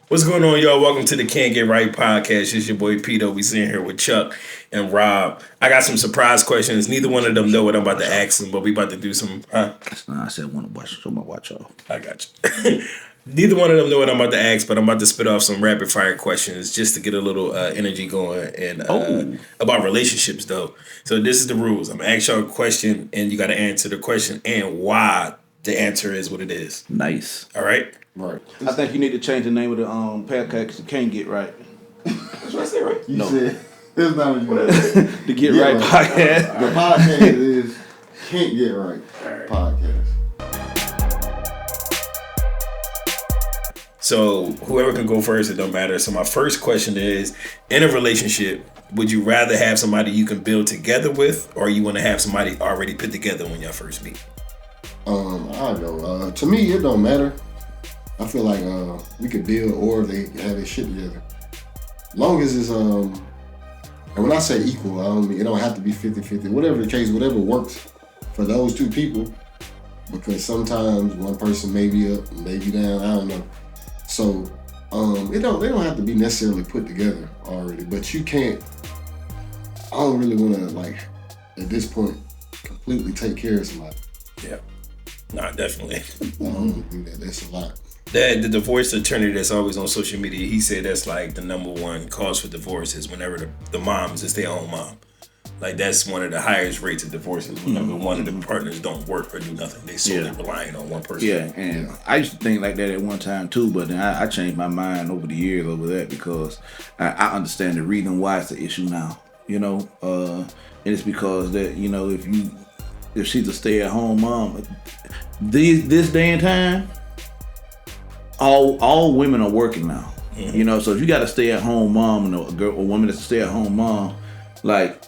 What's going on, y'all? Welcome to the Can't Get Right podcast. It's your boy Pito. We sitting here with Chuck and Rob. I got some surprise questions. Neither one of them know what I'm about to ask them, but we about to do some. I said I want to watch. So I'm gonna watch y'all. I got you. Neither one of them know what I'm about to ask, but I'm about to spit off some rapid fire questions just to get a little energy going and about relationships, though. So this is the rules. I'm gonna ask y'all a question, and you got to answer the question and why the answer is what it is. Nice. All right. Right. I think you need to change the name of the podcast. You can't get right. That's what I said, right? You said that's not what you said. The Get Right podcast. The podcast is Can't Get Right podcast. So whoever can go first, it don't matter. So my first question is, in a relationship, would you rather have somebody you can build together with, or you want to have somebody already put together when y'all first meet? I don't know. To me, it don't matter. I feel like we could build or they have their shit together. Long as it's and when I say equal, I don't mean it don't have to be 50-50. Whatever the case, whatever works for those two people. Because sometimes one person may be up, may be down. I don't know. So they don't have to be necessarily put together already. But you can't. I don't really want to like at this point completely take care of somebody. Yeah. Nah, definitely. I don't think that's a lot. The divorce attorney that's always on social media, he said that's like the number one cause for divorce is whenever the mom is a stay-at-home mom. Like that's one of the highest rates of divorces whenever one of the partners don't work or do nothing. They solely relying on one person. Yeah, and I used to think like that at one time too, but then I changed my mind over the years over that because I understand the reason why it's an issue now. You know, and it's because that if she's a stay-at-home mom, this day and time. All women are working now, so if you got a stay-at-home mom and a woman that's a stay-at-home mom, like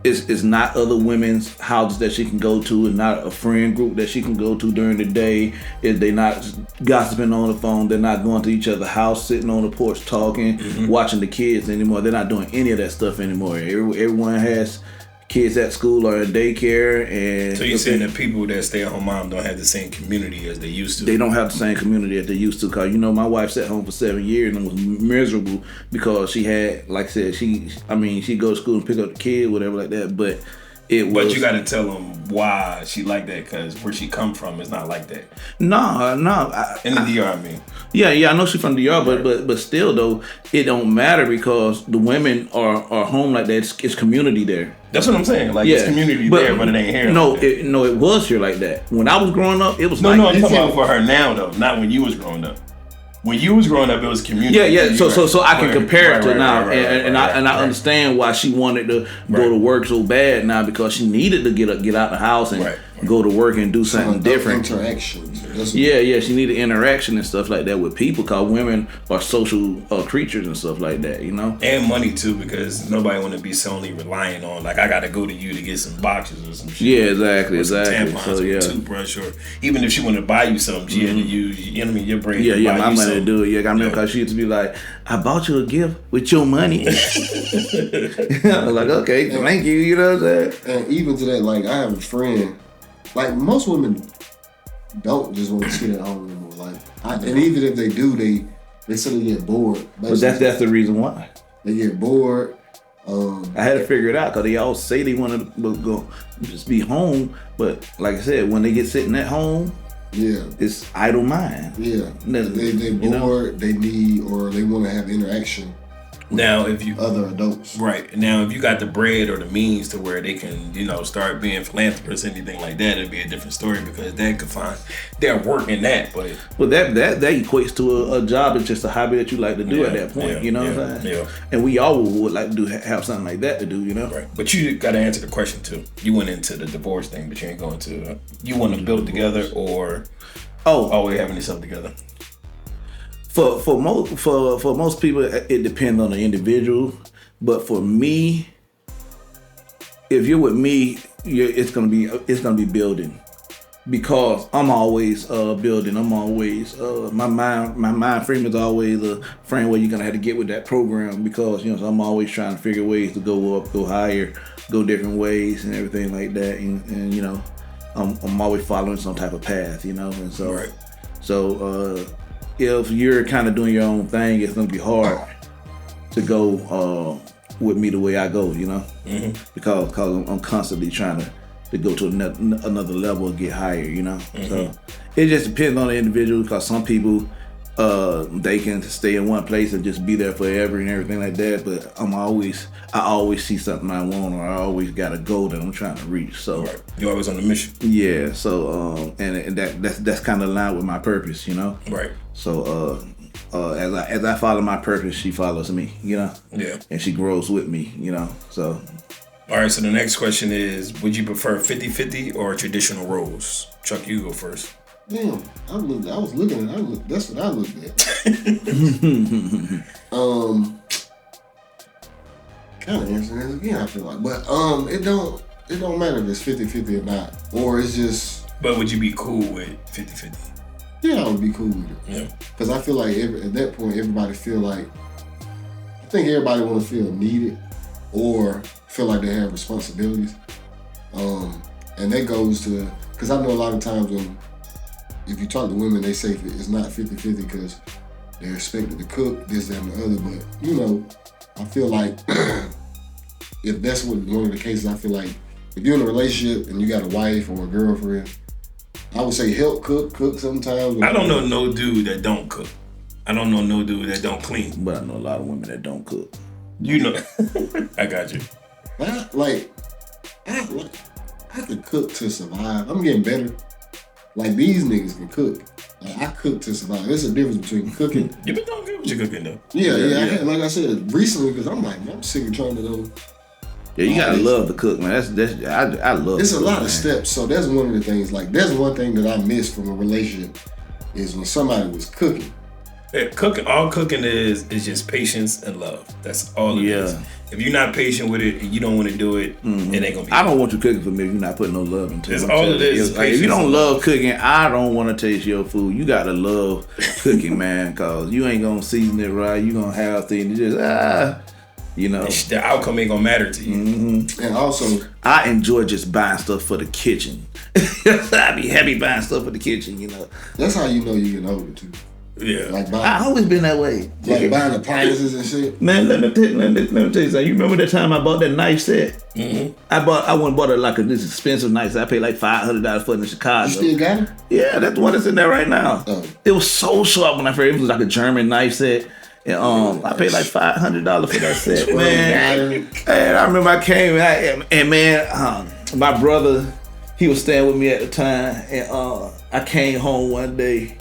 it's not other women's houses that she can go to, and not a friend group that she can go to during the day. If they not gossiping on the phone, they're not going to each other's house, sitting on the porch talking, watching the kids anymore. They're not doing any of that stuff anymore. Everyone has kids at school or in daycare, and so you're saying that people that stay at home mom don't have the same community as they used to? They don't have the same community as they used to, because my wife sat home for 7 years and was miserable because she had, like I said, she go to school and pick up the kid, whatever like that, but But you got to tell them why she like that, because where she come from is not like that. No. In the DR, I mean. Yeah, I know she's from the DR, but still though, it don't matter because the women are home like that. It's community there. That's what I'm saying. Like it's community there, but it ain't here. No, like that. It was here like that. When I was growing up, it was I'm talking about for her now though, not when you was growing up. When you was growing up, it was community. Yeah. So I can compare it to now, and I understand why she wanted to go to work so bad now, because she needed to get out the house and go to work and do something different. Interactions. Yeah. She needed interaction and stuff like that with people, because women are social creatures and stuff like that, And money too, because nobody want to be solely relying on like I got to go to you to get some boxes or some shit. Yeah, exactly. Tampons, so or a toothbrush, or even if she wanted to buy you something, she had to use your brain. Yeah, my money to do it. Yeah, I remember because she used to be like, I bought you a gift with your money. I was like, okay, thank you, you know what I'm saying? And even to that, like, I have a friend, like, most women don't just want to sit at home anymore. Like, and even if they do, they sort of get bored. But that's the reason why. They get bored. I had to figure it out, because they all say they want to go just be home, but like I said, when they get sitting at home, it's idle mind. Yeah, they bored. They need, or they want to have interaction. Now, if you other adults, right now, if you got the bread or the means to where they can, start being philanthropists, anything like that, it'd be a different story, because they could find their work in that. But that equates to a job. It's just a hobby that you like to do at that point. You know what I'm saying? Yeah. And we all would like to have something like that to do. Right. But you got to answer the question too. You went into the divorce thing, but you ain't going to. You want to build together, or always having yourself together. For most people, it depends on the individual. But for me, if you're with me, it's gonna be building, because I'm always building. I'm always my mind frame is always a frame where you're gonna have to get with that program, because so I'm always trying to figure ways to go up, go higher, go different ways and everything like that. And I'm always following some type of path, and so. Right. So if you're kind of doing your own thing, it's gonna be hard to go with me the way I go, you know, because I'm constantly trying to go to another level and get higher, you know. So it just depends on the individual, because some people they can stay in one place and just be there forever and everything like that. But I always see something I want, or I always got a goal that I'm trying to reach. So you're always on the mission. Yeah. So and that's kind of aligned with my purpose, you know. Right. So as I follow my purpose, she follows me, you know. Yeah. And she grows with me, you know. So. All right. So the next question is: would you prefer 50-50 or traditional roles? Chuck, you go first. Damn, that's what I looked at. Kind of answering it again, I feel like. But it don't matter if it's 50-50 or not. Or it's just. But would you be cool with 50-50? Yeah, I would be cool with it. Yeah. Because I feel like at that point, everybody feel like. I think everybody want to feel needed or feel like they have responsibilities. And that goes to. Because I know a lot of times when. If you talk to women, they say it's not 50-50 because they're expected to cook, this, that, and the other. But, you know, I feel like if that's one of the cases, I feel like if you're in a relationship and you got a wife or a girlfriend, I would say help cook sometimes. I don't know no dude that don't cook. I don't know no dude that don't clean. But I know a lot of women that don't cook. You know. I got you. I could cook to survive. I'm getting better. Like, these niggas can cook. Like, I cook to survive. There's a difference between cooking. You've been doing good with your cooking, though. Yeah. Like I said, recently, because I'm like, man, I'm sick of trying to do. Yeah, you gotta love to cook, man. I love. It's a lot man. of steps. So that's one of the things. Like, that's one thing that I miss from a relationship is when somebody was cooking. Yeah, all cooking is just patience and love. That's all it is. If you're not patient with it and you don't want to do it, it ain't gonna be. I don't want you cooking for me if you're not putting no love into it. That's all it is. Like, if you don't love cooking, I don't want to taste your food. You gotta love cooking, man, cause you ain't gonna season it right. You gonna have things just you know. The outcome ain't gonna matter to you. And also, I enjoy just buying stuff for the kitchen. I be happy buying stuff for the kitchen, you know. That's how you know you get older too. Yeah. Like I always been that way. Like buying appliances and shit. Man, let me tell you something. You remember that time I bought that knife set? Mm-hmm. I went and bought this expensive knife set. I paid like $500 for it in Chicago. You still got it? Yeah, that's the one that's in there right now. Oh. It was so sharp when I first. It was like a German knife set. And I paid like $500 for that set, man. And I remember I came and man, my brother, he was staying with me at the time, and I came home one day.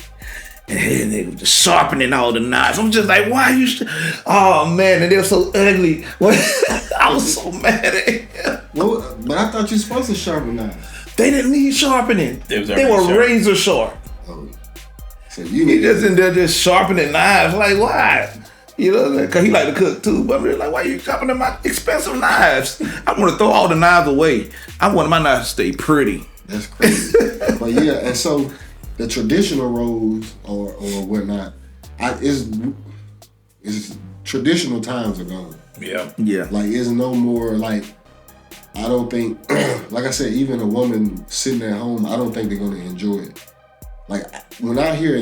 And they were just sharpening all the knives. I'm just like, why are you? Oh man, and they were so ugly. I was so mad at him. Well, but I thought you were supposed to sharpen knives. They didn't need sharpening. They were razor sharp. Oh, so you need just in there just sharpening knives. Like why? You know, because he like to cook too. But I'm really like, why are you sharpening my expensive knives? I want to throw all the knives away. I want my knives to stay pretty. That's crazy. But yeah, and so. The traditional roles or whatnot, is traditional times are gone. Yeah. Like it's no more like I don't think like I said, even a woman sitting at home, I don't think they're gonna enjoy it. Like when I hear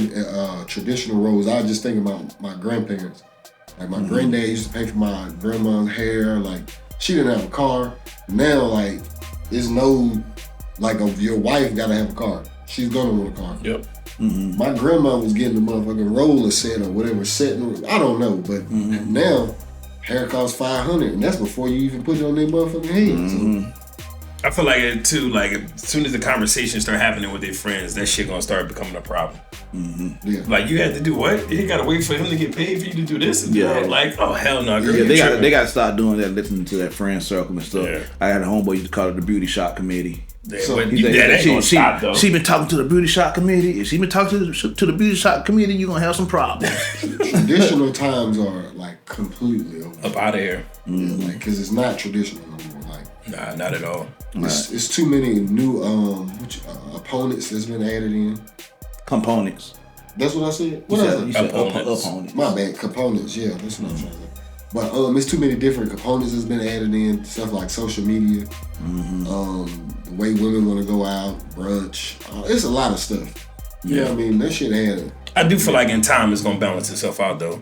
traditional roles, I just think about my grandparents. Like my granddad used to pay for my grandma's hair. Like she didn't have a car. Now like it's no like your wife gotta have a car. She's gonna want a car. Yep. Mm-hmm. My grandma was getting the motherfucking roller set or whatever set. I don't know, but now hair costs $500, and that's before you even put it on their motherfucking head. Mm-hmm. So. I feel like it too. Like as soon as the conversation start happening with their friends, that shit gonna start becoming a problem. Mm-hmm. Yeah. Like you had to do what? You gotta wait for him to get paid for you to do this. And like oh hell no. Girl, yeah, they gotta start doing that, listening to that friend circle and stuff. Yeah. I had a homeboy used to call it the beauty shop committee. So that ain't gonna stop though. She been talking to the beauty shop committee. If she been talking to the beauty shop committee, you gonna have some problems. Traditional times are like completely over. Up out of here. Yeah, like because it's not traditional no more. Like nah, not at all. It's too many new opponents that's been added in. Components. That's what I said. What else? You said opponents. My bad. Components. Yeah, that's what I'm trying to say. But it's too many different components that's been added in. Stuff like social media. The way women want to go out, brunch. It's a lot of stuff. You know what I mean? That shit added. I do feel like in time it's gonna balance itself out though.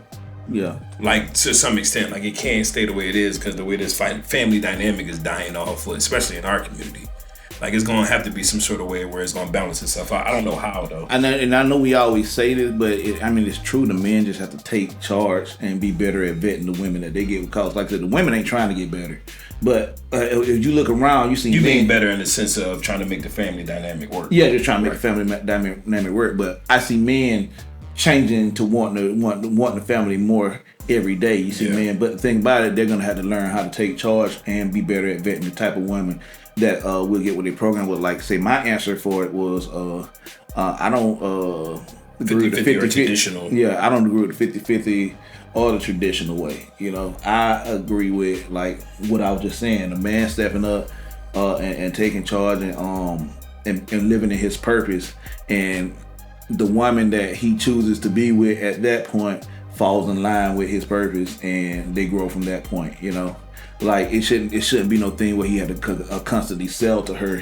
Yeah. Like to some extent, like it can't stay the way it is because the way this family dynamic is dying off, especially in our community. Like it's gonna have to be some sort of way where it's gonna balance itself out. I don't know how though. I know we always say this, but it's true. The men just have to take charge and be better at vetting the women that they get. Because, like I said, the women ain't trying to get better. But if you look around, you see you being better in the sense of trying to make the family dynamic work. Yeah, they're trying to make the family dynamic work. But I see men changing to wanting the family more every day. You see, men. But the thing about it, they're gonna have to learn how to take charge and be better at vetting the type of women that will get with their program. With, like, say, my answer for it was I don't agree with the 50-50 traditional. Yeah, I don't agree with the 50-50 or the traditional way. You know, I agree with, like, what I was just saying, a man stepping up and taking charge and living in his purpose, and the woman that he chooses to be with at that point falls in line with his purpose, and they grow from that point. You know, like it shouldn't be no thing where he had to constantly sell to her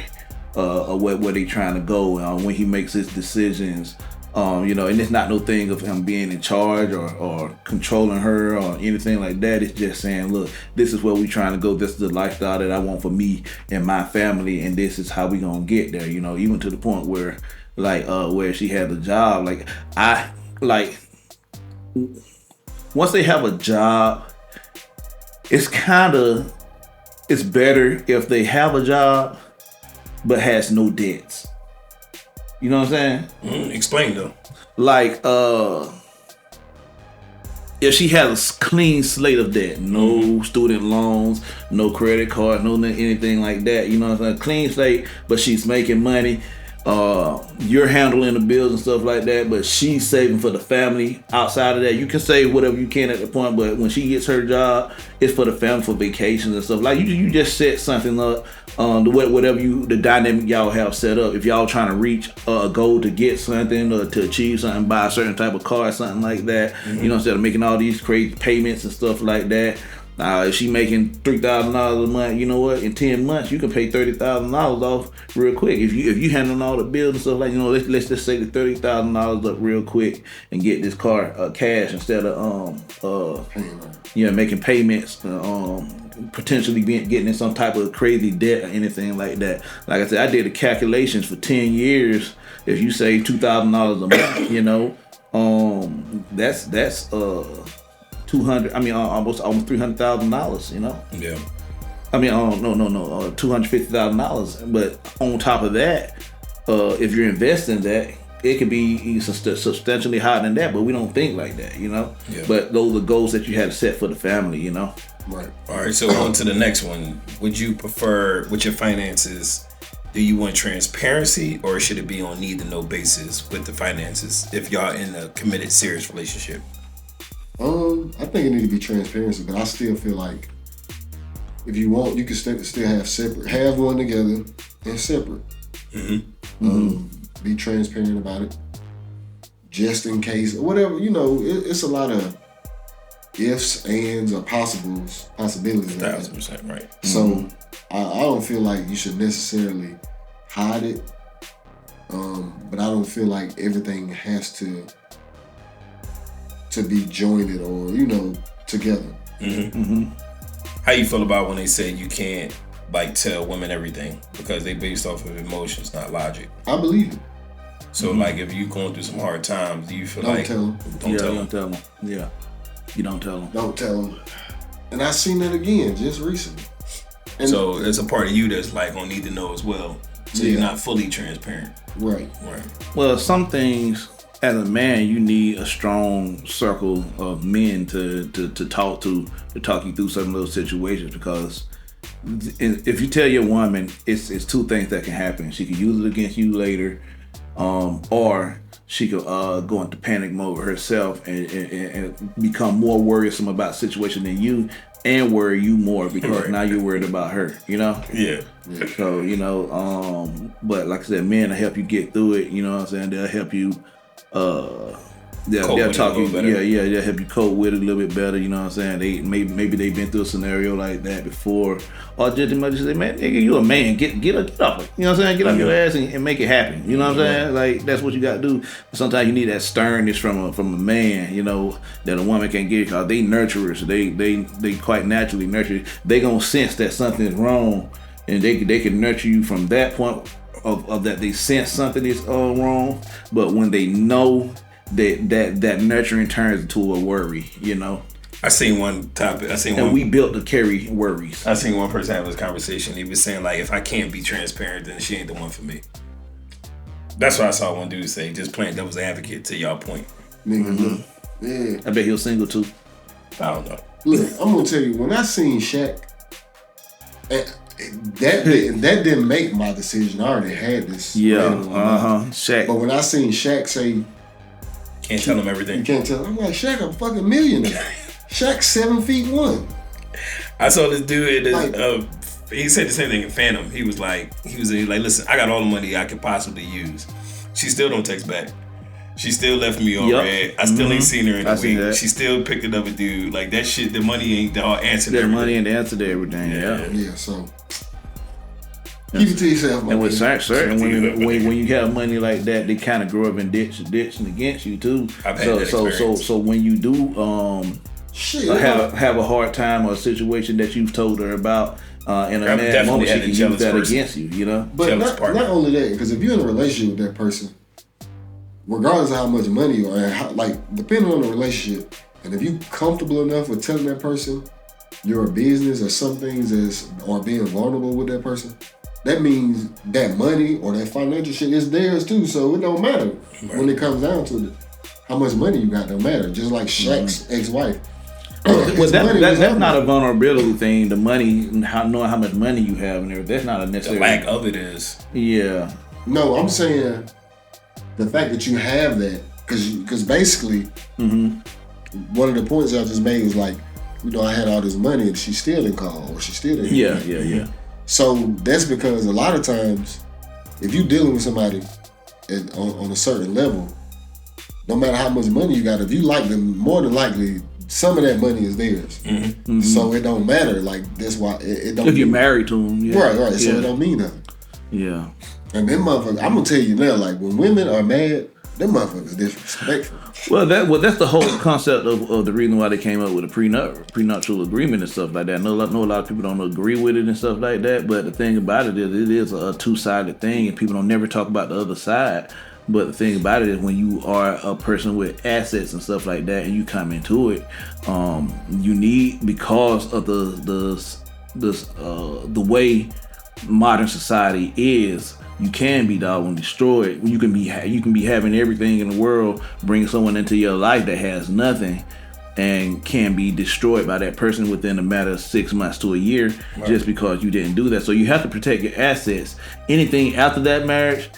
where they trying to go when he makes his decisions. You know, and it's not no thing of him being in charge or controlling her or anything like that. It's just saying, look, this is where we trying to go. This is the lifestyle that I want for me and my family, and this is how we gonna get there. You know, even to the point where, like, where she had a job. Once they have a job, it's better if they have a job but has no debts. You know what I'm saying? Explain though. Like, if she has a clean slate of debt, no student loans, no credit card, no anything like that, you know what I'm saying? Clean slate, but she's making money. You're handling the bills and stuff like that, but she's saving for the family. Outside of that, you can save whatever you can at the point, but when she gets her job, it's for the family, for vacations and stuff. Like, you just set something up, the dynamic y'all have set up. If y'all trying to reach a goal to get something or to achieve something, buy a certain type of car or something like that, you know, instead of making all these crazy payments and stuff like that. If she making $3,000 a month, you know what? In 10 months, you can pay $30,000 off real quick. If you handling all the bills and stuff, like, you know, let's just say the $30,000 up real quick and get this car cash instead of making payments, potentially getting in some type of crazy debt or anything like that. Like I said, I did the calculations for 10 years. If you save $2,000 a month, you know, that's almost $300,000, you know? Yeah. $250,000. But on top of that, if you're investing that, it could be substantially higher than that, but we don't think like that, you know? Yeah. But those are goals that you have set for the family, you know? Right. All right, so on to the next one. Would you prefer, with your finances, do you want transparency or should it be on need-to-know basis with the finances if y'all in a committed, serious relationship? I think it needs to be transparency, but I still feel like if you want, you can still have one together and separate. Be transparent about it, just in case, or whatever. You know, it's a lot of ifs, ands, or possibilities. 1,000% right. So I don't feel like you should necessarily hide it, but I don't feel like everything has to be jointed or, you know, together. How you feel about when they say you can't, like, tell women everything because they based off of emotions, not logic? I believe it. So like, if you going through some hard times, do you feel Don't like tell them. Don't tell them. Yeah, you don't tell them. Don't tell them. And I seen that again just recently. And so there's a part of you that's like gonna need to know as well. So you're not fully transparent. Right. Well, some things, as a man, you need a strong circle of men to talk to talk you through some of those situations, because if you tell your woman, it's two things that can happen. She could use it against you later, or she could go into panic mode herself and become more worrisome about the situation than you, and worry you more because now you're worried about her, you know? Yeah. So, you know, but like I said, men will help you get through it, you know what I'm saying? They'll help you they'll talk you. They'll help you cope with it a little bit better. You know what I'm saying? They maybe they've been through a scenario like that before, or just say, man, nigga, you a man, get up. You know what I'm saying? Get off your ass and make it happen. You know what I'm saying? Like that's what you got to do. Sometimes you need that sternness from a man. You know that a woman can't get because they nurturers. They quite naturally nurture. They gonna sense that something is wrong, and they can nurture you from that point of that they sense something is wrong. But when they know that nurturing turns into a worry, you know. I seen one topic. And we built to carry worries. I seen one person have this conversation. He was saying like, if I can't be transparent, then she ain't the one for me. That's what I saw one dude say. Just playing devil's advocate to y'all point. Nigga, yeah. I bet he was single too. I don't know. Look, I'm gonna tell you, when I seen Shaq, that didn't make my decision. I already had this. Yeah. Shaq. But when I seen Shaq say, can't tell him everything. You can't tell him. I'm like, Shaq a fucking millionaire. Shaq's 7'1". I saw this dude. He said the same thing in Phantom. He was like, listen, I got all the money I could possibly use. She still don't text back. She still left me on red. I still ain't seen her in a week. She still picked it up a dude. Like that shit, the money ain't the answer to everything. The money ain't the answer to everything. Yeah. So keep it to yourself, man. And with certain women, when you have money like that, they kind of grow up and ditching against you too. I've had that experience. So when you do have a hard time or a situation that you've told her about, in a mad moment, she can use that against you. You know. But not only that, because if you're in a relationship with that person, regardless of how much money you are, depending on the relationship, and if you comfortable enough with telling that person your business or some things or being vulnerable with that person, that means that money or that financial shit is theirs too. So it don't matter when it comes down to it. How much money you got don't matter. Just like Shaq's ex-wife. Well, that's not a vulnerability thing. The money, knowing how much money you have, and everything. That's not a necessary. The lack of it is. Yeah. No, I'm saying the fact that you have that, because basically, one of the points I just made was like, I had all this money and she still didn't call or she still didn't. Yeah. So that's because a lot of times, if you're dealing with somebody on a certain level, no matter how much money you got, if you like them, more than likely, some of that money is theirs. So it don't matter. Like that's why it don't. If you're married to them, yeah. Right. So it don't mean nothing. Yeah. And them motherfuckers, I'm gonna tell you now, like when women are mad, them motherfuckers disrespectful. Well, that's the whole concept of the reason why they came up with a prenuptial agreement and stuff like that. I know a lot of people don't agree with it and stuff like that, but the thing about it is a two-sided thing, and people don't never talk about the other side. But the thing about it is when you are a person with assets and stuff like that and you come into it, you need, because of the way modern society is, you can be dog and destroyed. You can be having everything in the world, bring someone into your life that has nothing and can be destroyed by that person within a matter of 6 months to a year, just because you didn't do that. So you have to protect your assets. Anything after that marriage,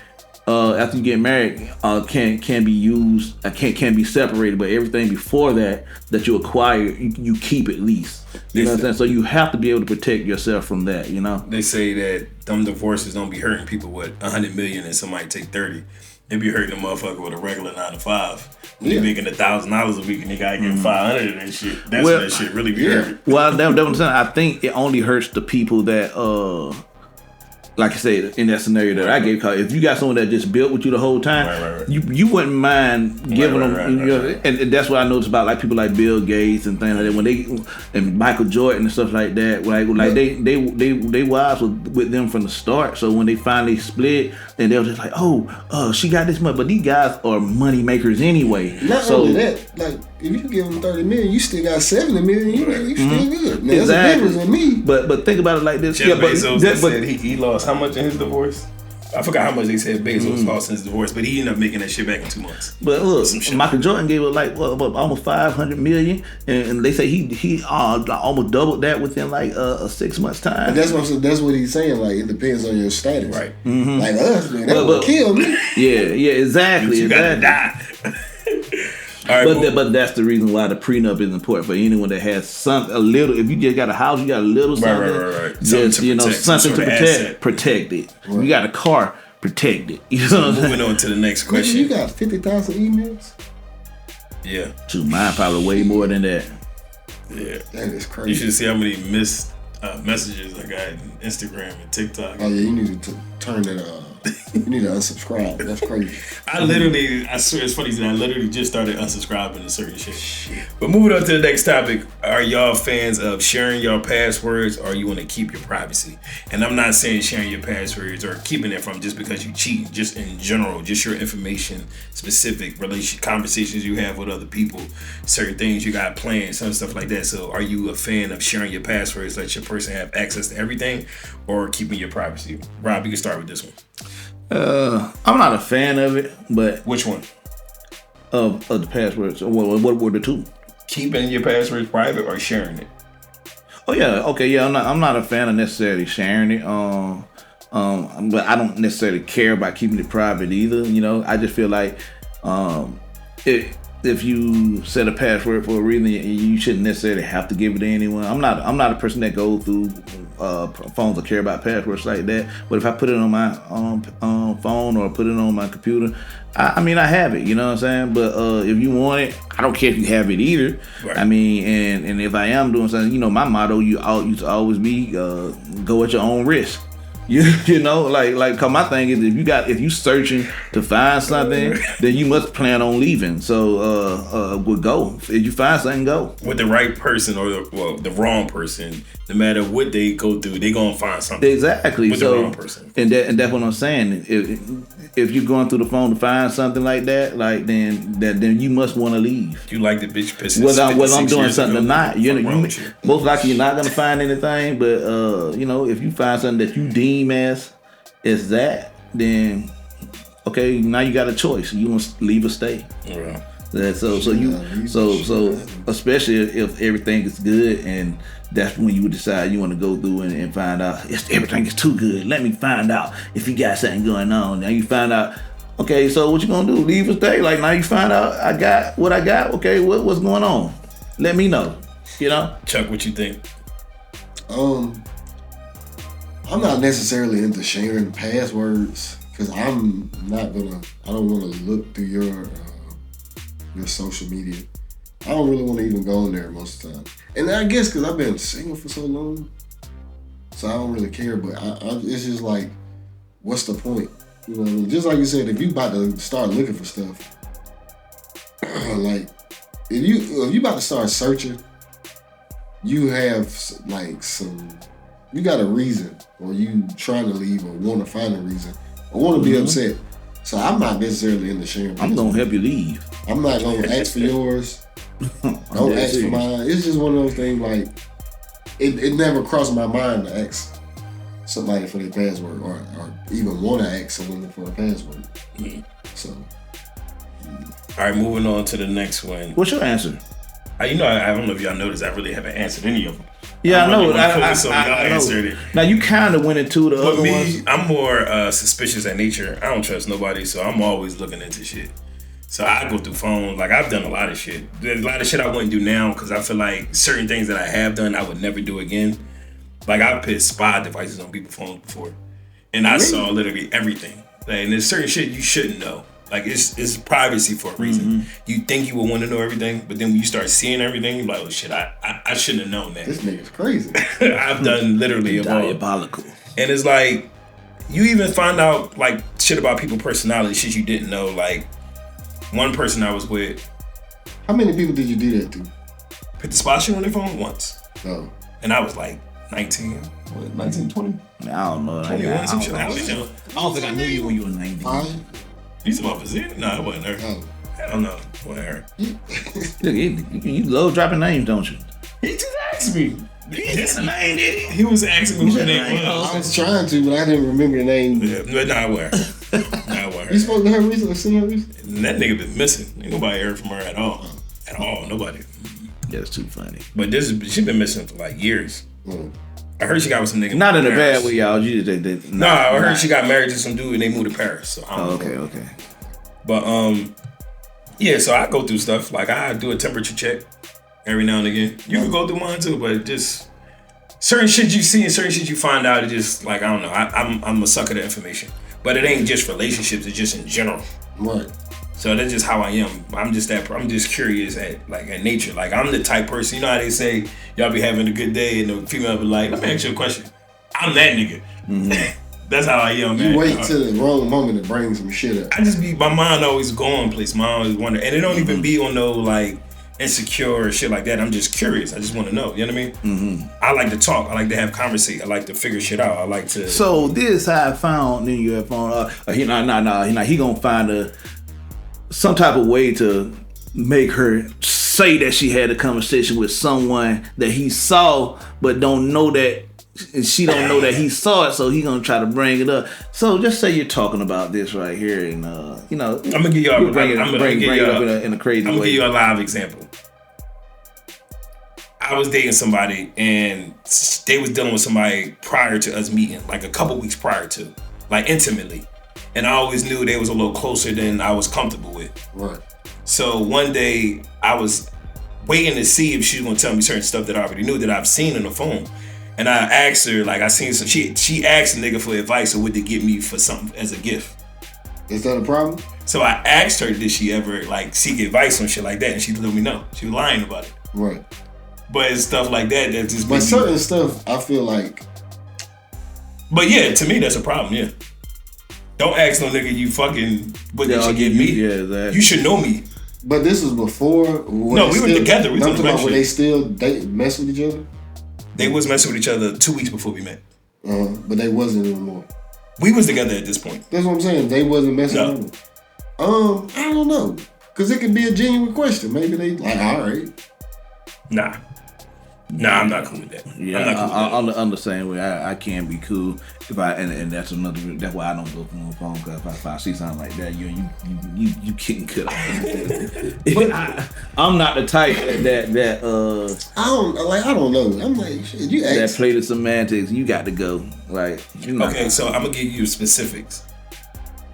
after you get married, can be used, can be separated, but everything before that you acquire, you keep at least. You know what I'm saying? So you have to be able to protect yourself from that, you know? They say that them divorces don't be hurting people with $100 million and somebody take 30. They be hurting a motherfucker with a regular 9 to 5. When you making $1,000 a week and they gotta get 500 and shit. That's when that shit really be hurting. Well, that's what I'm saying. I think it only hurts the people that like I said, in that scenario that I gave, because if you got someone that just built with you the whole time, you wouldn't mind giving them. And that's what I noticed about like people like Bill Gates and things like that. When and Michael Jordan and stuff like that, like they wives were with them from the start. So when they finally split, and they were just like, she got this much. But these guys are money makers anyway. Not only that, like if you give them $30 million, you still got $70 million. You still good. Now, that's a difference in me. But think about it like this. Jeff Bezos said he lost how much in his divorce? I forgot how much they said Bezos lost in his divorce, but he ended up making that shit back in 2 months. But look, Michael Jordan gave it like almost $500 million, and they say he almost doubled that within like a 6 months time. And that's what he's saying. Like it depends on your status, right? Like us, man, that would kill me. Yeah, exactly. You gotta die. Right, but that's the reason why the prenup is important for anyone that has a little. If you just got a house, you got a little something. Right. Just something to protect. Protect it. Right. You got a car, protect it. You know what I'm saying? Moving on to the next question. You got 50,000 emails. Yeah. Shoot, mine probably way more than that. Yeah. That is crazy. You should see how many missed messages I got in Instagram and TikTok. Oh yeah, you need to turn that. You need to unsubscribe. That's crazy. I swear it's funny that I literally just started unsubscribing to certain shit. But moving on to the next topic, are y'all fans of sharing your passwords or you want to keep your privacy? And I'm not saying sharing your passwords or keeping it from just because you cheat, just in general, just your information, specific conversations you have with other people, certain things you got planned, some stuff like that. So are you a fan of sharing your passwords, let your person have access to everything, or keeping your privacy? Rob, you can start with this one. I'm not a fan of it, but Which one? of the passwords. What were the two? Keeping your passwords private or sharing it? Oh yeah, okay, yeah. I'm not a fan of necessarily sharing it. But I don't necessarily care about keeping it private either. You know, I just feel like if you set a password for a reason, you shouldn't necessarily have to give it to anyone. I'm not a person that goes through phones or care about passwords like that. But if I put it on my phone or put it on my computer, I mean, I have it. You know what I'm saying? But if you want it, I don't care if you have it either. Right. I mean, and if I am doing something, you know, my motto used to always be go at your own risk. You know, like, cause my thing is if you searching to find something, then you must plan on leaving. So, would go. If you find something, go. With the right person or the wrong person, no matter what they go through, they gonna find something. Exactly. With the wrong person. And that's what I'm saying. If you're going through the phone to find something like that, like then you must want to leave. You like the bitch pissing. Whether I'm doing something or not, you most likely you're not gonna find anything. But you know, if you find something that you deem as that, then okay, now you got a choice. You want to leave or stay. Yeah. So especially if everything is good, and that's when you would decide you want to go through and find out if everything is too good. Let me find out if you got something going on. Now you find out, okay, so what you gonna do? Leave or stay? Like, now you find out I got what I got. Okay, what's going on? Let me know. You know, Chuck, what you think? I'm not necessarily into sharing passwords because I don't want to look through your social media. I don't really want to even go in there most of the time. And I guess because I've been single for so long, so I don't really care. But it's just like, what's the point? You know what I mean? Just like you said, if you about to start looking for stuff, like if you about to start searching, you have like you got a reason, or you trying to leave, or want to find a reason, or want to be upset. So I'm not necessarily into sharing. I'm gonna help you leave. I'm not gonna ask for yours. Don't ask for mine. It's just one of those things. Like it never crossed my mind to ask somebody for their password, or even want to ask someone for a password. So, all right, moving on to the next one. What's your answer? I don't know if y'all noticed, I really haven't answered any of them. Yeah, I know. I answered it. Now you kind of went into the other ones. I'm more suspicious at nature. I don't trust nobody, so I'm always looking into shit. So I go through phones. Like, I've done a lot of shit. There's a lot of shit I wouldn't do now because I feel like certain things that I have done I would never do again. Like, I've put spy devices on people's phones before, and I saw literally everything. Like, and there's certain shit you shouldn't know. Like, it's privacy for a reason. Mm-hmm. You think you would want to know everything, but then when you start seeing everything, you're like, oh shit, I shouldn't have known that. This nigga's crazy. I've done literally diabolical. And it's like, you even find out like shit about people's personality, shit you didn't know. Like, one person I was with. How many people did you do that to? Put the spot shit on their phone once. Oh. And I was like 19, 20? I don't know. 21, some shit. I don't think I knew you when you were 19. Fine. You some off his head? No, it wasn't her. Oh. I don't know. It wasn't her. Look, you love dropping names, don't you? He just asked me. He was asking me what the name was. I was trying to, but I didn't remember the name. Yeah, but nah, it wasn't her. You spoke to her recently? Seen her recently? And that nigga been missing. Ain't nobody heard from her at all. At all. Nobody. That's too funny. But she been missing for like years. I heard she got with some nigga. Not in a bad way, y'all. I heard she got married to some dude and they moved to Paris. So I don't know. Okay. But yeah. So I go through stuff like I do a temperature check every now and again. You can go through mine too, but just certain shit you see and certain shit you find out. It just like, I don't know. I'm a sucker to information, but it ain't just relationships. It's just in general. Right. So that's just how I am. I'm just curious at nature. Like I'm the type person, you know how they say y'all be having a good day and the female be like, let me ask you a question. I'm that nigga. Mm-hmm. That's how I am, man. You wait till the wrong moment to bring some shit up. I just my mind always going place. My mind always wonder. And it don't even be on no like insecure or shit like that. I'm just curious. I just want to know. You know what I mean? Mm-hmm. I like to talk. I like to have conversation. I like to figure shit out. I like to. So this how I found in your phone. He gonna find some type of way to make her say that she had a conversation with someone that he saw, but don't know that, and she don't know that he saw it. So he gonna try to bring it up. So just say you're talking about this right here, and I'm gonna give y'all. Bring it up in a crazy way. I'm gonna give you a live example. I was dating somebody, and they was dealing with somebody prior to us meeting, like a couple weeks prior to, like intimately. And I always knew they was a little closer than I was comfortable with. Right. So one day I was waiting to see if she was gonna tell me certain stuff that I already knew that I've seen on the phone. And I asked her, like I seen some, she asked a nigga for advice or would they get me for something as a gift. Is that a problem? So I asked her, did she ever like seek advice on shit like that? And she let me know. She was lying about it. Right. But it's stuff like that that just. But certain stuff, I feel like. But yeah, to me that's a problem. Yeah. Don't ask no nigga you fucking what did you give me. Yeah, exactly. You should know me. But this was before. No, we were together. We talking about when they still mess with each other. They was messing with each other 2 weeks before we met. But they wasn't anymore. We was together at this point. That's what I'm saying. They wasn't messing with them. I don't know, cause it could be a genuine question. Maybe they like, all right. Nah, I'm not cool with that. Yeah, I'm the same way. I can't be cool if and that's another. That's why I don't go from the phone. Cause if I see something like that, you getting cut off. I'm not the type that I don't know. I'm like, shit, you ask. That play the semantics. You got to go. Like, okay, so I'm gonna give you specifics.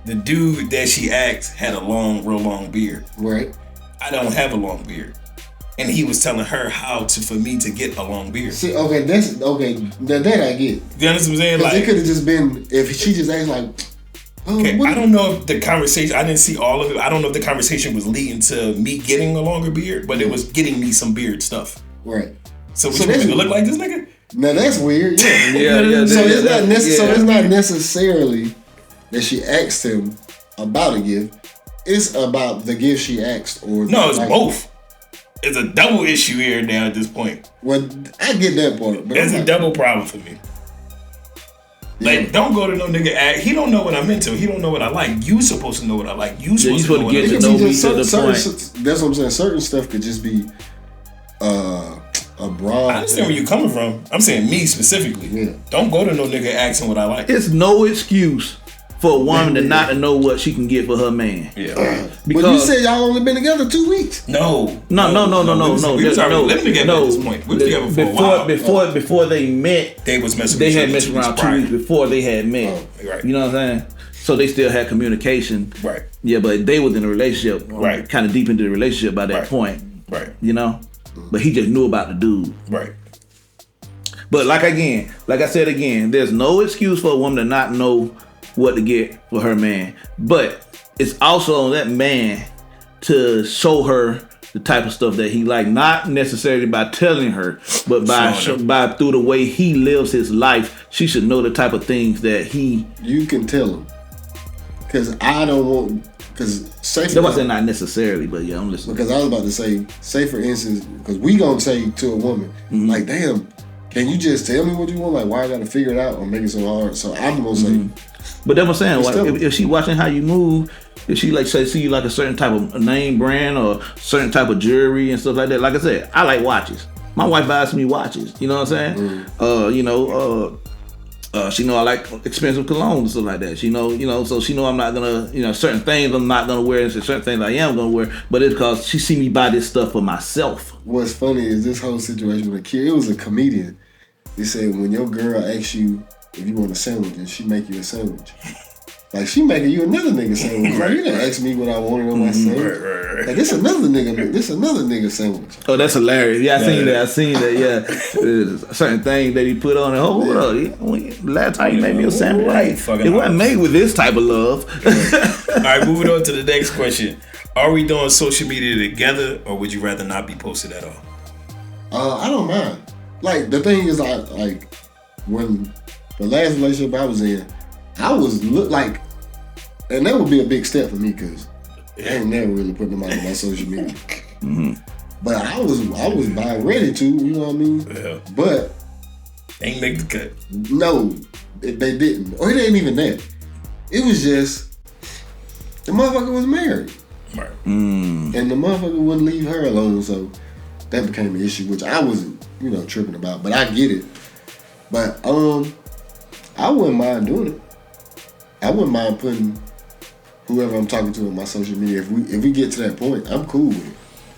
The dude that she asked had a real long beard. Right. I don't have a long beard. And he was telling her for me to get a long beard. See, okay, that's okay. That I get. You understand what I'm saying? Like, it could have just been if she just asked like, okay, I don't know if the conversation. I didn't see all of it. I don't know if the conversation was leading to me getting a longer beard, but it was getting me some beard stuff. Right. So you want me to look like this nigga? Now that's weird. Yeah. yeah. So it's not necessarily that she asked him about a gift. It's about the gift she asked, or no, it's both. It's a double issue here now at this point. Well, I get that part, but it's a double problem for me. Yeah. Like, don't go to no nigga. He don't know what I'm into. He don't know what I like. You supposed to know what I like. You supposed to know what I like. That's what I'm saying. Certain stuff could just be a broad. I understand where you're coming from. I'm saying me specifically. Yeah. Don't go to no nigga asking what I like. It's no excuse for a woman to not know what she can get for her man. Yeah. But you said y'all only been together 2 weeks. No. We was already living together at this point. We was together for a while. Before they met, they was messing. They had messed around 2 weeks before they had met. Oh, right. You know what I'm saying? So they still had communication. Right. Yeah, but they was in a relationship. Right. Kind of deep into the relationship by that point. Right. You know? But he just knew about the dude. Right. But like I said again, there's no excuse for a woman to not know what to get for her man. But it's also on that man to show her the type of stuff that he like, not necessarily by telling her, but by through the way he lives his life. She should know the type of things that you can tell him. Because I don't want. Because that wasn't not necessarily, but yeah, I'm listening. Because I was about to say for instance, because we gonna say to a woman, like, damn, can you just tell me what you want? Like, why I gotta figure it out or make it so hard? So I'm gonna say. But that's what I'm saying. Like, if she watching how you move, if she like see you like a certain type of name brand or certain type of jewelry and stuff like that. Like I said, I like watches. My wife buys me watches. You know what I'm saying? She know I like expensive cologne and stuff like that. She know, so she know I'm not gonna, certain things I'm not gonna wear and certain things I am gonna wear. But it's because she see me buy this stuff for myself. What's funny is this whole situation with a kid. It was a comedian. He said when your girl asks you if you want a sandwich and she make you a sandwich, like she making you another nigga sandwich. Right, you didn't ask me what I wanted on my sandwich. Right. Like, this another nigga sandwich. Oh, that's hilarious. Yeah, I seen that. Yeah, certain things that he put on it. Hold up, last time he made me a sandwich, it wasn't made with this type of love. All right, moving on to the next question. Are we doing social media together, or would you rather not be posted at all? I don't mind. Like the thing is, I like when the last relationship I was in, I was look like, and that would be a big step for me because I ain't never really put them out on my social media. Mm-hmm. But I was about ready to, you know what I mean? Yeah. But Ain't make the cut. no, they didn't, or it ain't even that. It was just the motherfucker was married, Right. Mm. and the motherfucker wouldn't leave her alone, so that became an issue, which I wasn't, tripping about. But I get it. But I wouldn't mind doing it. I wouldn't mind putting whoever I'm talking to on my social media. If we get to that point, I'm cool with it.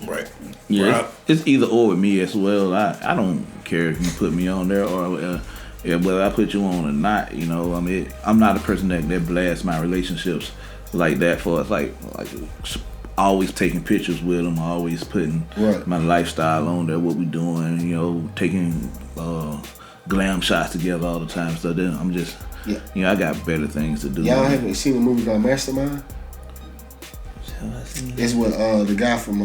Right. Yeah, Right. it's either or with me as well. I don't care if you put me on there or whether I put you on or not. I mean, I'm not a person that blasts my relationships like that for us. Like always taking pictures with them, always putting my lifestyle on there, what we doing. Taking glam shots together all the time. So then I'm just, I got better things to do. Y'all haven't seen a movie called Mastermind? It's with the guy from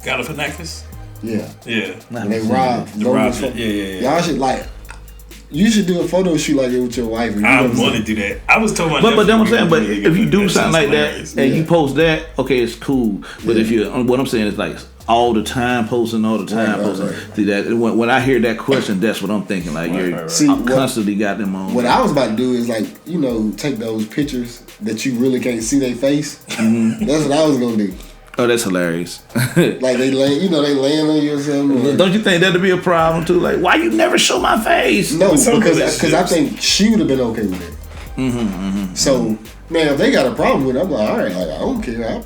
Galifianakis? Yeah. Yeah. And they robbed. Yeah. Y'all should you should do a photo shoot like it with your wife. I want to do that. I was told my But then I'm saying, but nephew if you do that something like hilarious. that and you post that, okay, it's cool. But if what I'm saying is like all the time posting, posting. Right. See that when I hear that question, that's what I'm thinking. Like See, constantly got them on. What I was about to do is take those pictures that you really can't see their face. Mm-hmm. That's what I was gonna do. Oh, that's hilarious. Like they laying on you or something. Don't you think that'd be a problem too? Like, why you never show my face? No, because I think she would have been okay with it. So, man, if they got a problem with it, I'm like, all right, I don't care.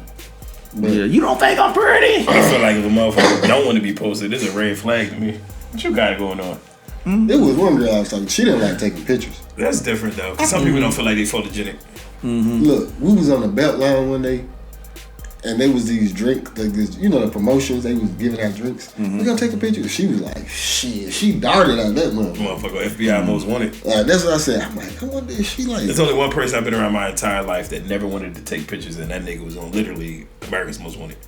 You don't think I'm pretty? I feel like if a motherfucker don't want to be posted, this is a red flag to me. What you got going on? There was one girl I was talking. She didn't like taking pictures. That's different though. 'Cause some people don't feel like they photogenic. Look, we was on the belt line one day, and there was these the promotions. They was giving out drinks. We gonna take a picture. She was like, shit. She darted out that Motherfucker, FBI most wanted. That's what I said. I'm like, I wonder if she like. There's only one person I've been around my entire life that never wanted to take pictures, and that nigga was on literally America's Most Wanted.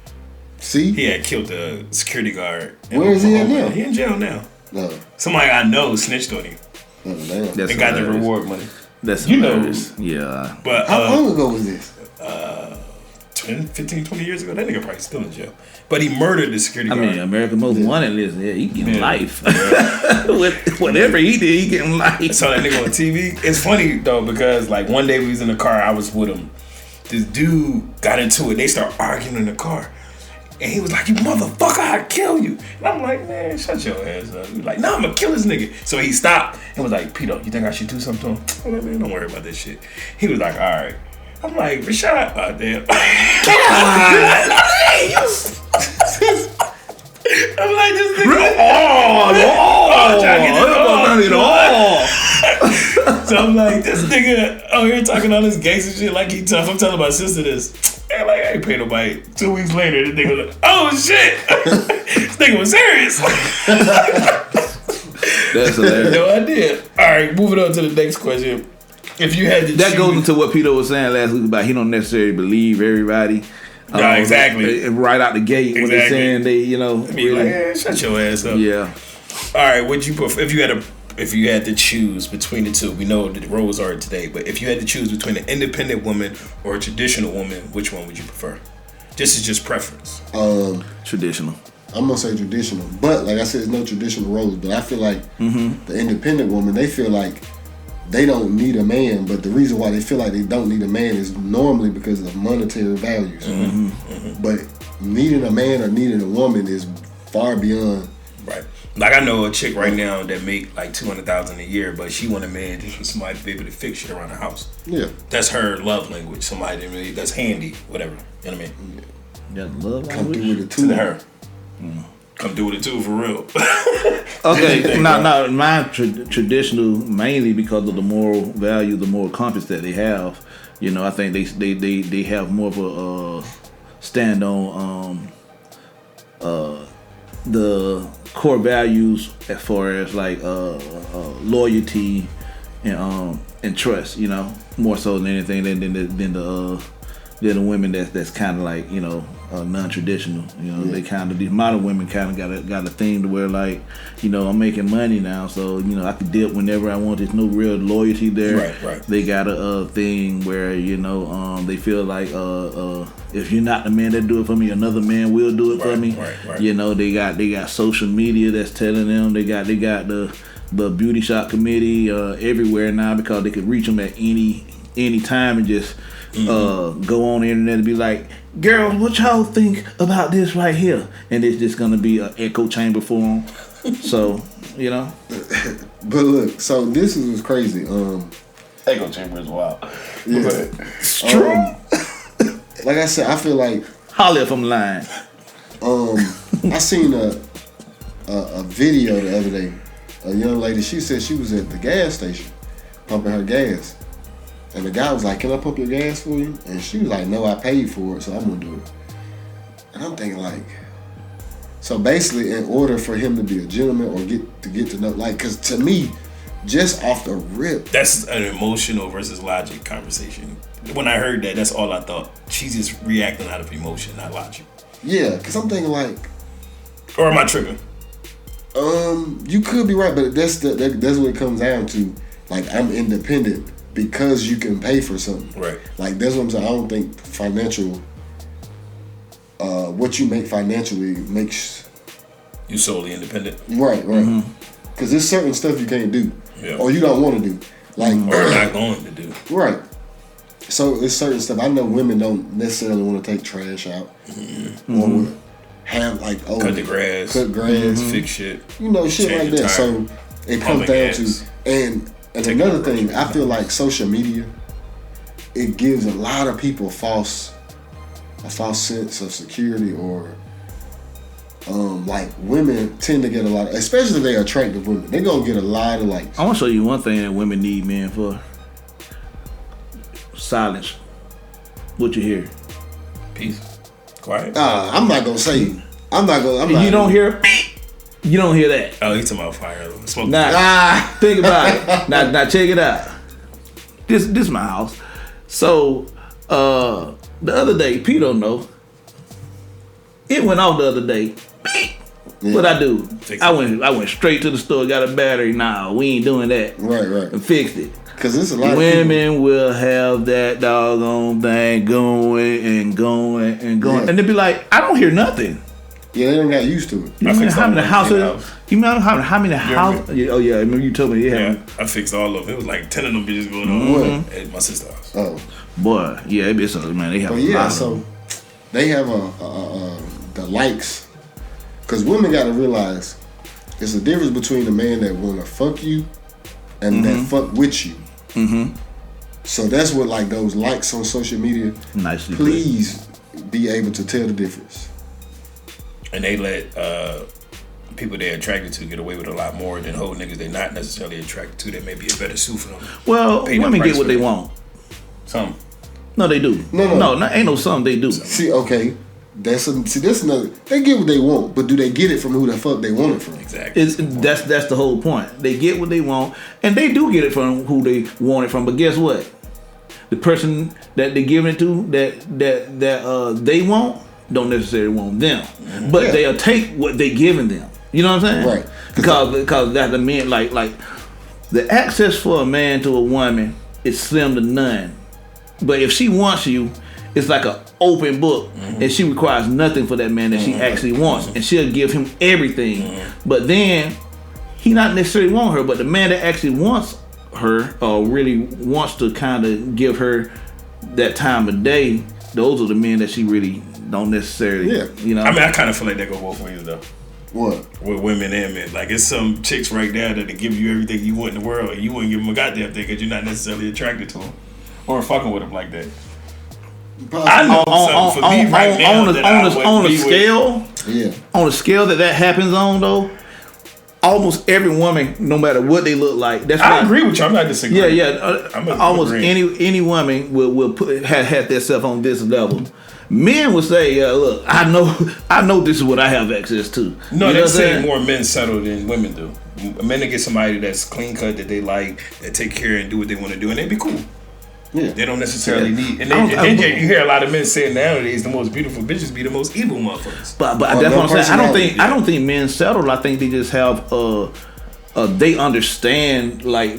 See? He had killed the security guard. Where is he at now? He in jail now. No. Somebody I know snitched on him. Oh, damn. That's and got the hilarious. reward money. That's You know. hilarious. Yeah. But How long ago was this? 15, 20 years ago, that nigga probably still in jail. But he murdered the security guard. America's Most Wanted list. Yeah, he getting life. Whatever he did, he getting life. I saw that nigga on TV. It's funny though because like one day we was in the car, I was with him. This dude got into it. They start arguing in the car. And he was like, you motherfucker, I'd kill you. And I'm like, man, shut your ass up. He was like, nah, I'm gonna kill this nigga. So he stopped and was like, Peter, you think I should do something to him? I'm like, man, don't worry about this shit. He was like, all right. I'm like, Rashad, oh, damn. I'm like, this nigga. So I'm like, this nigga out here talking all this gangster shit like he tough. I'm telling my sister this. And like, I ain't pay nobody. 2 weeks later, this nigga was like, oh shit. This nigga was serious. That's hilarious. No idea. All right, moving on to the next question. If you had to That choose, goes into what Peter was saying last week about he don't necessarily believe everybody. Yeah, exactly. Right out the gate when they're saying they, be really, like, yeah, shut your ass up. yeah. All right, would you prefer if you had to choose between the two? We know that the roles are today, but if you had to choose between an independent woman or a traditional woman, which one would you prefer? This is just preference. Traditional. I'm gonna say traditional, but like I said, there's no traditional roles. But I feel like the independent woman, they feel like they don't need a man, but the reason why they feel like they don't need a man is normally because of monetary values. But needing a man or needing a woman is far beyond. Right. Like I know a chick right now that make like $200,000 a year, but she want a man just for somebody to be able to fix shit around the house. Yeah. That's her love language. Somebody that really that's handy, whatever. You know what I mean? That love Come through with it To too. her. Come do with it too, for real. Okay, now mine traditional mainly because of the moral value, the moral compass that they have. I think they have more of a stand on the core values as far as like loyalty and trust. More so than anything than than the women that's kind of like, you know, non-traditional. You know, they kind of, these modern women kind of got a thing to where, like, you know, I'm making money now, so, you know, I can dip whenever I want. There's no real loyalty there. Right. They got a thing where, you know, they feel like if you're not the man that do it for me, another man will do it for me. Right. You know, they got social media that's telling them. They got the beauty shop committee everywhere now, because they can reach them at any time and just go on the internet and be like, girls, what y'all think about this right here? And it's just gonna be an echo chamber for them. So, you know. But look, so this is crazy. Echo chamber is wild. Yeah. It's true. Like I said, I feel like holler if I'm lying. I seen a video the other day. A young lady, she said she was at the gas station pumping her gas. And the guy was like, can I pump your gas for you? And she was like, no, I paid for it, so I'm gonna do it. And I'm thinking like, so basically in order for him to be a gentleman or get to know, like, cause to me, just off the rip. That's an emotional versus logic conversation. When I heard that, that's all I thought. She's just reacting out of emotion, not logic. Yeah, cause I'm thinking like, or am I tripping? You could be right, but that's what it comes down to. Like, I'm independent because you can pay for something. Right. Like, that's what I'm saying. I don't think financial, what you make financially makes you solely independent. Right. Because there's certain stuff you can't do, or you don't want to do, like, or not going to do. Right. So it's certain stuff. I know women don't necessarily want to take trash out, or have like cut the grass, fix shit, you know, shit like that. So it comes down to and another thing. I feel like social media, it gives a lot of people a false sense of security, or like women tend to get a lot of, especially if they're attractive women, they're gonna get a lot of like. I want to show you one thing that women need men for. Silence. What you hear? Peace. Quiet. I'm not gonna say. I'm not. You don't hear. You don't hear that. Oh, he's talking about fire. Smoke. Think about it. Now check it out. This my house. So the other day, Pete don't know. It went off the other day. Yeah. What I do? I went straight to the store, got a battery. Nah, we ain't doing that. Right. And fixed it. Because there's a lot women of people will have that doggone thing going and going and going, and they be like, I don't hear nothing. Yeah, they don't got used to it. You mean how many houses? You mean how many houses? Oh yeah, I remember you told me. Yeah, I fixed all of them. It was like 10 of them bitches going on at my sister's house. Oh, boy, yeah, it be something, man. They have a lot of them. They have the likes, because women got to realize there's a difference between a man that want to fuck you and that fuck with you. So that's what, like, those likes on social media. Nicely please be able to tell the difference. And they let people they're attracted to get away with a lot more than whole niggas they're not necessarily attracted to. That may be a better suit for them. Well, women get what they want. Some. No, they do. No, ain't no some. They do. See, okay. That's another. They get what they want, but do they get it from who the fuck they want it from? Exactly. That's the whole point. They get what they want, and they do get it from who they want it from. But guess what? The person that they're giving it to, that they want, don't necessarily want them, but they'll take what they giving them. You know what I'm saying? Right. Because that's the men like the access for a man to a woman is slim to none. But if she wants you, it's like an open book, and she requires nothing for that man that she actually wants, and she'll give him everything. But then he not necessarily want her, but the man that actually wants her or really wants to kind of give her that time of day, those are the men that she really don't necessarily. Yeah. You know. I mean, I kind of feel like they go both ways though. What? With women and men. Like, it's some chicks right there that give you everything you want in the world, and you wouldn't give them a goddamn thing because you're not necessarily attracted to them or fucking with them like that. I know something for me right now on a scale. Yeah. On a scale that happens on though, almost every woman, no matter what they look like, that's I agree with you. I'm not disagreeing. Yeah. Almost any woman will have themselves on this level. Men will say, "Yeah, look, I know this is what I have access to." No, they're saying more men settle than women do. Men that get somebody that's clean cut, that they like, that take care and do what they want to do, and they'd be cool. Yeah. They don't necessarily need. And then you hear a lot of men saying nowadays the most beautiful bitches be the most evil motherfuckers. But that's what I'm saying. I don't think men settle. I think they just have they understand like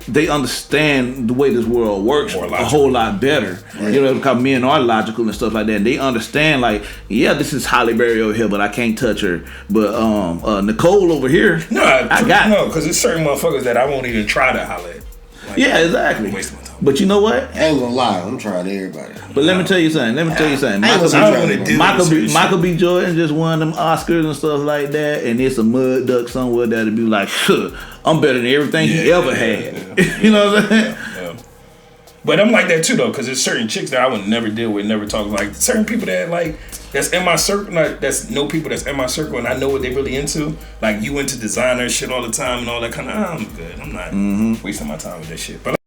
they understand the way this world works a whole lot better. Right. You know, because men are logical and stuff like that. And they understand, like, yeah, this is Holly Berry over here, but I can't touch her. But Nicole over here, no, because there's certain motherfuckers that I won't even try to holler at. Like, yeah, exactly. But you know what? I ain't gonna lie, I'm trying everybody. But let me tell you something. Michael B. Jordan just won them Oscars and stuff like that, and it's a mud duck somewhere that'll be like, I'm better than everything he ever had. Yeah. You know what I'm saying? Yeah. But I'm like that too though, because there's certain chicks that I would never deal with, never talk like certain people that like that's in my circle, that's no people that's in my circle, and I know what they really into. Like you into designer shit all the time and all that kind of. I'm good. I'm not wasting my time with that shit. But